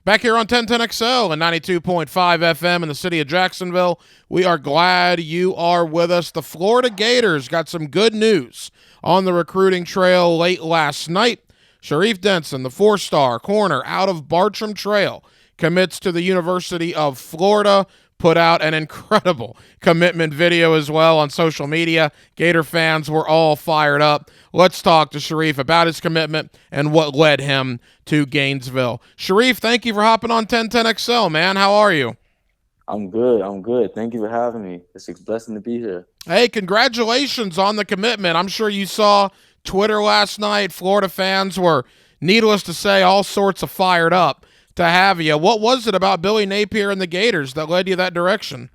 Back here on 1010XL and 92.5 FM in the city of Jacksonville, we are glad you are with us. The Florida Gators got some good news on the recruiting trail late last night. Sharif Denson, the four-star corner out of Bartram Trail, commits to the University of Florida, put out an incredible commitment video as well on social media. Gator fans were all fired up. Let's talk to Sharif about his commitment and what led him to Gainesville. Sharif, thank you for hopping on 1010XL, man. How are you? I'm good. I'm good. Thank you for having me. It's a blessing to be here. Hey, congratulations on the commitment. I'm sure you saw Twitter last night. Florida fans were, needless to say, all sorts of fired up to have you. What was it about Billy Napier and the Gators that led you that direction?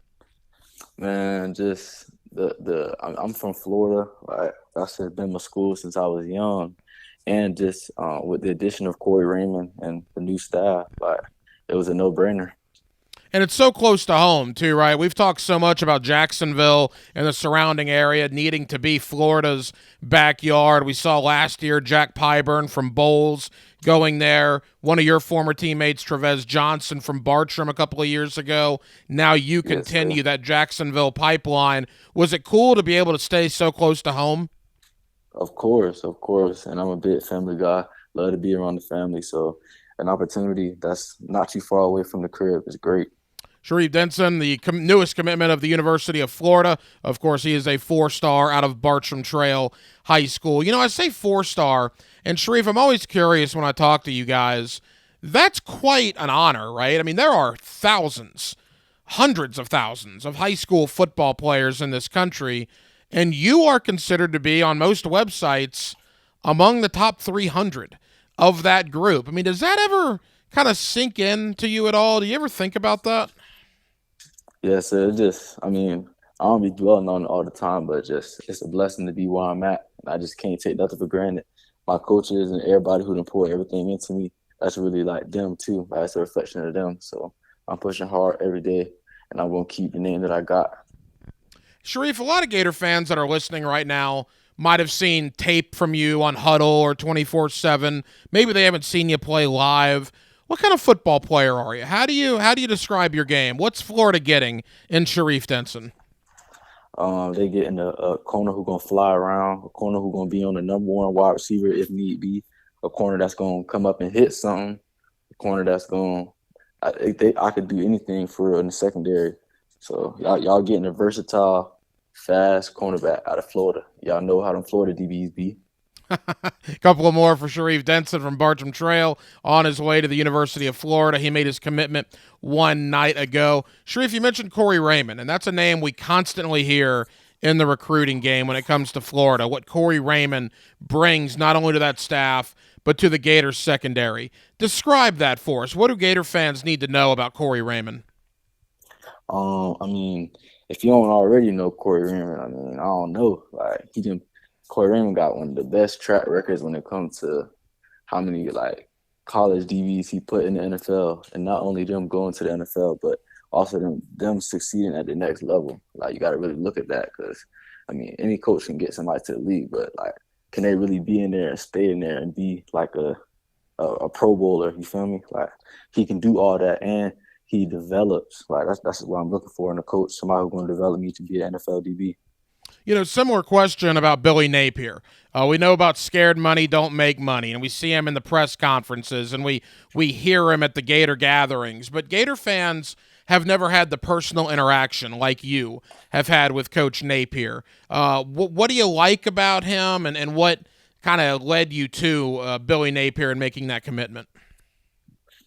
Man, just I'm from Florida. Like I said, been my school since I was young, and just with the addition of Corey Raymond and the new staff, like it was a no-brainer. And it's so close to home, too, right? We've talked so much about Jacksonville and the surrounding area needing to be Florida's backyard. We saw last year Jack Pyburn from Bowles going there. One of your former teammates, Trevez Johnson from Bartram a couple of years ago. Now you Yes, sir. continue that Jacksonville pipeline. Was it cool to be able to stay so close to home? Of course. And I'm a big family guy. Love to be around the family. So an opportunity that's not too far away from the crib is great. Sharif Denson, the newest commitment of the University of Florida. Of course, he is a four-star out of Bartram Trail High School. You know, I say four-star, and Sharif, I'm always curious when I talk to you guys. That's quite an honor, right? I mean, there are thousands, hundreds of thousands of high school football players in this country, and you are considered to be, on most websites, among the top 300 of that group. I mean, does that ever kind of sink in to you at all? Do you ever think about that? Yes, sir. I mean, I don't be dwelling on it all the time, but just it's a blessing to be where I'm at. And I just can't take nothing for granted. My coaches and everybody who done poured everything into me, that's really like them too. Like, it's a reflection of them. So I'm pushing hard every day, and I'm gonna keep the name that I got. Sharif, a lot of Gator fans that are listening right now might have seen tape from you on Huddle or 24/7. Maybe they haven't seen you play live. What kind of football player are you? How do you describe your game? What's Florida getting in Sharif Denson? They getting a corner who gonna fly around, a corner who gonna be on the number one wide receiver if need be, a corner that's gonna come up and hit something, a corner that's gonna I could do anything for real in the secondary. So y'all getting a versatile, fast cornerback out of Florida. Y'all know how them Florida DBs be. A couple of more for Sharif Denson from Bartram Trail on his way to the University of Florida. He made his commitment one night ago. Sharif, you mentioned Corey Raymond, and that's a name we constantly hear in the recruiting game when it comes to Florida. What Corey Raymond brings not only to that staff, but to the Gators secondary. Describe that for us. What do Gator fans need to know about Corey Raymond? I mean, if you don't already know Corey Raymond, I mean, I don't know. Like Corey Raymond got one of the best track records when it comes to how many like college DBs he put in the NFL, and not only them going to the NFL, but also them succeeding at the next level. Like you got to really look at that because I mean, any coach can get somebody to the league, but like, can they really be in there and stay in there and be like a Pro Bowler? You feel me? Like he can do all that and he develops. Like that's what I'm looking for in a coach, somebody who's going to develop me to be an NFL DB. You know, similar question about Billy Napier. We know about scared money don't make money, and we see him in the press conferences, and we hear him at the Gator gatherings. But Gator fans have never had the personal interaction like you have had with Coach Napier. What do you like about him, and what kind of led you to Billy Napier and making that commitment?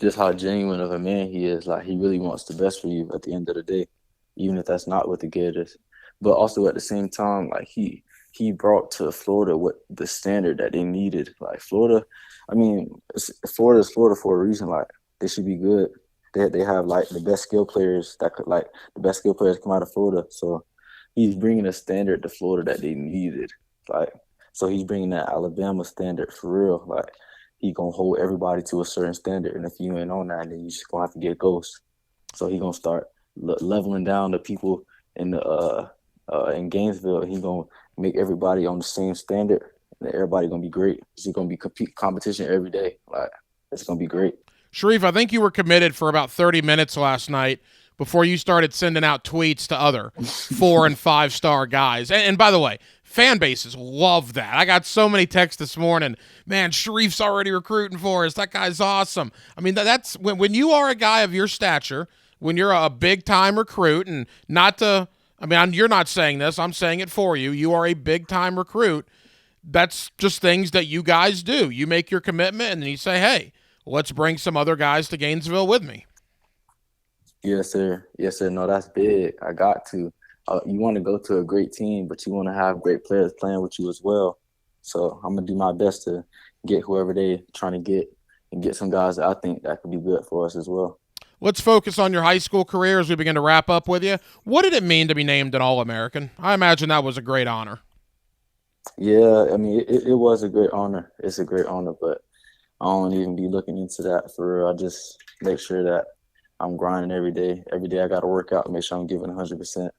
Just how genuine of a man he is. Like he really wants the best for you at the end of the day, even if that's not with the Gators. But also at the same time, like he brought to Florida what the standard that they needed. Like Florida, I mean, Florida is Florida for a reason. Like they should be good. They have like the best skill players that could like the best skill players come out of Florida. So he's bringing a standard to Florida that they needed. Like so he's bringing that Alabama standard for real. Like he gonna hold everybody to a certain standard, and if you ain't on that, then you just gonna have to get ghost. So he gonna start leveling down the people in the in Gainesville. He gonna make everybody on the same standard, and everybody gonna be great. It's gonna be competition every day. Like it's gonna be great. Sharif, I think you were committed for about 30 minutes last night before you started sending out tweets to other 4- and 5-star guys. And by the way, fan bases love that. I got so many texts this morning. Man, Sharif's already recruiting for us. That guy's awesome. I mean, that's when you are a guy of your stature, when you're a big-time recruit, and not to – I mean, you're not saying this. I'm saying it for you. You are a big-time recruit. That's just things that you guys do. You make your commitment, and then you say, hey, let's bring some other guys to Gainesville with me. Yes, sir. Yes, sir. No, that's big. I got to. You want to go to a great team, but you want to have great players playing with you as well. So I'm going to do my best to get whoever they trying to get and get some guys that I think that could be good for us as well. Let's focus on your high school career as we begin to wrap up with you. What did it mean to be named an All-American? I imagine that was a great honor. Yeah, I mean, it was a great honor. It's a great honor, but I don't even be looking into that for real. I just make sure that I'm grinding every day. Every day I got to work out and make sure I'm giving 100%.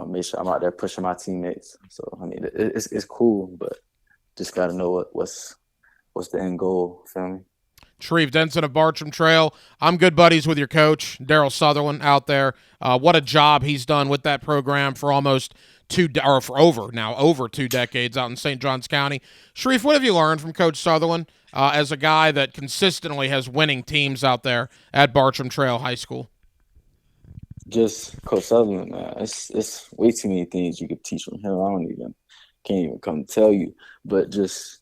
Make sure I'm out there pushing my teammates. So, I mean, it's cool, but just got to know what's the end goal, feel me? Sharif Denson of Bartram Trail. I'm good buddies with your coach, Coach Sutherland, out there. What a job he's done with that program for almost over 2 decades out in St. Johns County. Sharif, what have you learned from Coach Sutherland as a guy that consistently has winning teams out there at Bartram Trail High School? Just Coach Sutherland, man. It's way too many things you could teach from him. Can't even come tell you. But just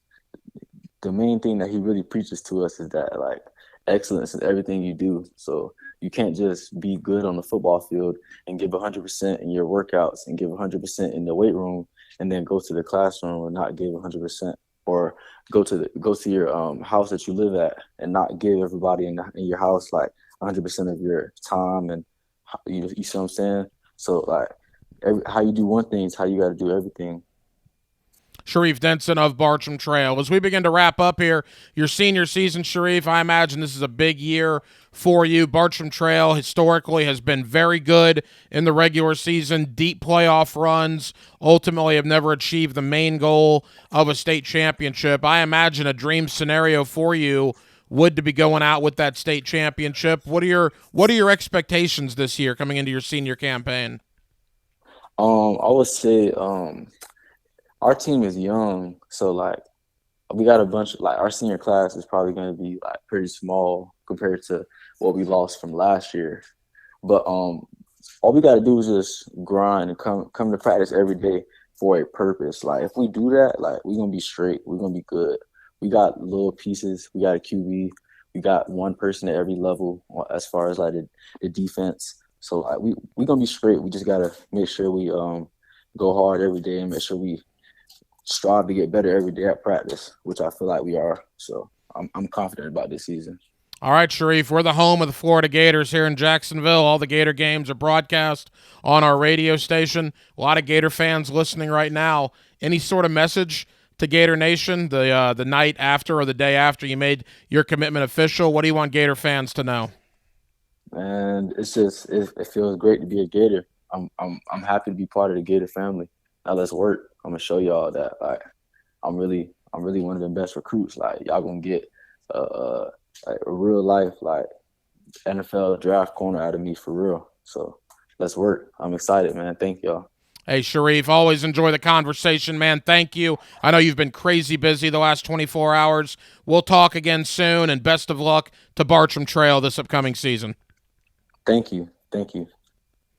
the main thing that he really preaches to us is that, like, excellence in everything you do. So you can't just be good on the football field and give 100% in your workouts and give 100% in the weight room and then go to the classroom and not give 100%, or go to your house that you live at and not give everybody in your house like 100% of your time. And you see what I'm saying? So, like, how you do one thing is how you got to do everything. Sharif Denson of Bartram Trail. As we begin to wrap up here, your senior season, Sharif, I imagine this is a big year for you. Bartram Trail historically has been very good in the regular season, deep playoff runs, ultimately have never achieved the main goal of a state championship. I imagine a dream scenario for you would to be going out with that state championship. What are your expectations this year coming into your senior campaign? I would say our team is young, so, like, we got a bunch. Like, our senior class is probably going to be, like, pretty small compared to what we lost from last year. But all we got to do is just grind and come to practice every day for a purpose. Like, if we do that, like, we're gonna be straight. We're gonna be good. We got little pieces. We got a QB. We got one person at every level as far as, like, the defense. So, like, we gonna be straight. We just gotta make sure we go hard every day and make sure we strive to get better every day at practice, which I feel like we are. So I'm confident about this season. All right, Sharif, we're the home of the Florida Gators here in Jacksonville. All the Gator games are broadcast on our radio station. A lot of Gator fans listening right now. Any sort of message to Gator Nation the night after or the day after you made your commitment official? What do you want Gator fans to know? And it's just it feels great to be a Gator. I'm happy to be part of the Gator family. Now let's work. I'm gonna show y'all that, like, I'm really one of the best recruits. Like, y'all gonna get like a real life, like, NFL draft corner out of me for real. So let's work. I'm excited, man. Thank y'all. Hey, Sharif, always enjoy the conversation, man. Thank you. I know you've been crazy busy the last 24 hours. We'll talk again soon, and best of luck to Bartram Trail this upcoming season. Thank you. Thank you.